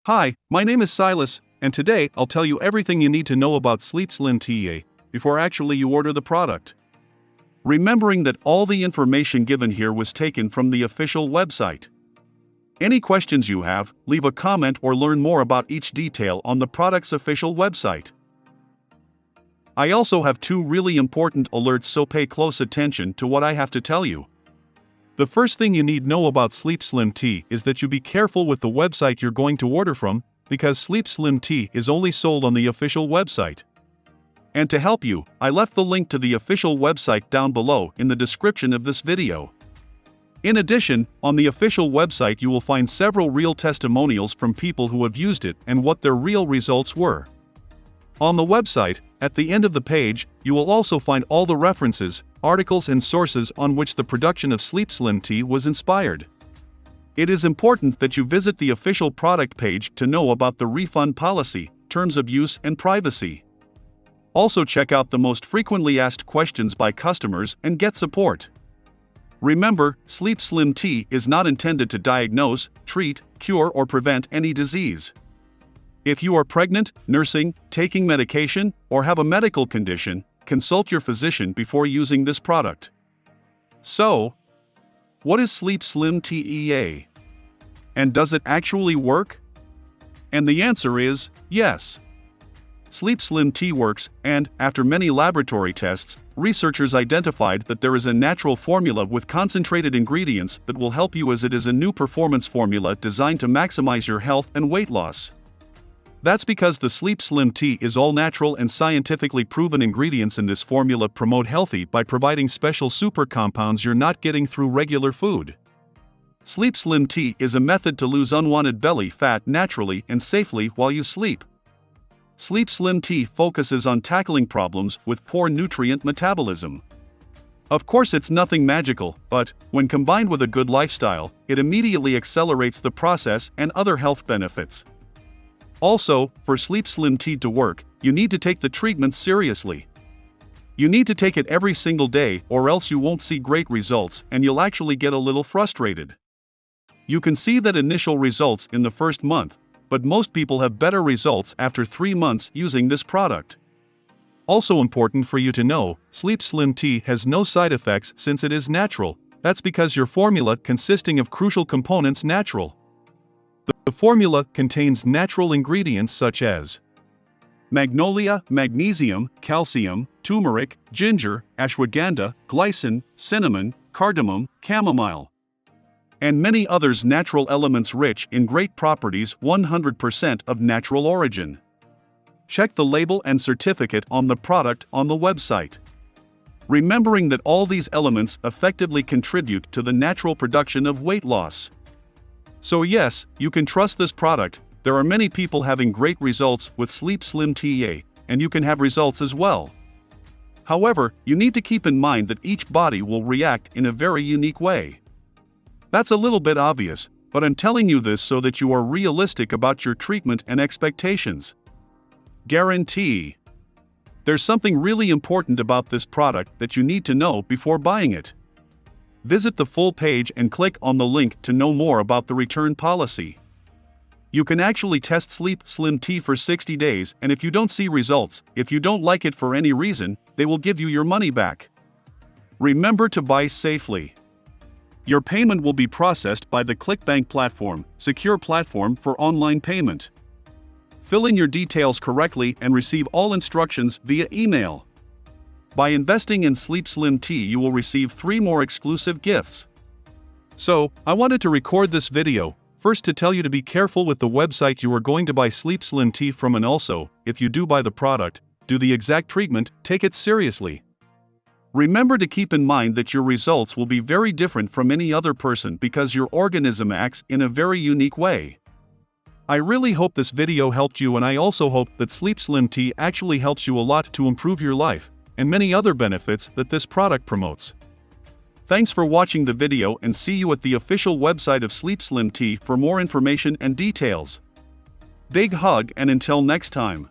Hi, my name is Silas, and today I'll tell you everything you need to know about Sleep Slim TA before actually you order the product. Remembering that all the information given here was taken from the official website. Any questions you have, leave a comment or learn more about each detail on the product's official website. I also have two really important alerts, so pay close attention to what I have to tell you. The first thing you need to know about Sleep Slim Tea is that you be careful with the website you're going to order from, because Sleep Slim Tea is only sold on the official website. And to help you, I left the link to the official website down below in the description of this video. In addition, on the official website you will find several real testimonials from people who have used it and what their real results were. On the website, at the end of the page, you will also find all the references, articles and sources on which the production of Sleep Slim Tea was inspired. It is important that you visit the official product page to know about the refund policy, terms of use and privacy. Also check out the most frequently asked questions by customers and get support. Remember, Sleep Slim Tea is not intended to diagnose, treat, cure or prevent any disease. If you are pregnant, nursing, taking medication, or have a medical condition, consult your physician before using this product. So, what is Sleep Slim TA? And does it actually work? And the answer is yes. Sleep Slim Tea works, and, after many laboratory tests, researchers identified that there is a natural formula with concentrated ingredients that will help you, as it is a new performance formula designed to maximize your health and weight loss. That's because the Sleep Slim Tea is all natural and scientifically proven. Ingredients in this formula promote healthy by providing special super compounds you're not getting through regular food. Sleep Slim Tea is a method to lose unwanted belly fat naturally and safely while you sleep. Sleep Slim Tea focuses on tackling problems with poor nutrient metabolism. Of course, it's nothing magical, but, when combined with a good lifestyle, it immediately accelerates the process and other health benefits. Also, for Sleep Slim Tea to work, you need to take the treatment seriously. You need to take it every single day, or else you won't see great results and you'll actually get a little frustrated. You can see that initial results in the first month, but most people have better results after 3 months using this product. Also important for you to know, Sleep Slim Tea has no side effects since it is natural. That's because your formula consisting of crucial components natural. The formula contains natural ingredients such as magnolia, magnesium, calcium, turmeric, ginger, ashwagandha, glycine, cinnamon, cardamom, chamomile, and many others, natural elements rich in great properties, 100% of natural origin. Check the label and certificate on the product on the website. Remembering that all these elements effectively contribute to the natural production of weight loss. So yes, you can trust this product. There are many people having great results with Sleep Slim TA, and you can have results as well. However, you need to keep in mind that each body will react in a very unique way. That's a little bit obvious, but I'm telling you this so that you are realistic about your treatment and expectations. Guarantee. There's something really important about this product that you need to know before buying it. Visit the full page and click on the link to know more about the return policy. You can actually test Sleep Slim Tea for 60 days, and if you don't see results, if you don't like it for any reason, they will give you your money back. Remember to buy safely. Your payment will be processed by the ClickBank platform, secure platform for online payment. Fill in your details correctly and receive all instructions via email. By investing in Sleep Slim Tea, you will receive 3 more exclusive gifts. So, I wanted to record this video, first to tell you to be careful with the website you are going to buy Sleep Slim Tea from, and also, if you do buy the product, do the exact treatment, take it seriously. Remember to keep in mind that your results will be very different from any other person because your organism acts in a very unique way. I really hope this video helped you, and I also hope that Sleep Slim Tea actually helps you a lot to improve your life, and many other benefits that this product promotes. Thanks for watching the video, and see you at the official website of Sleep Slim Tea for more information and details. Big hug, and until next time.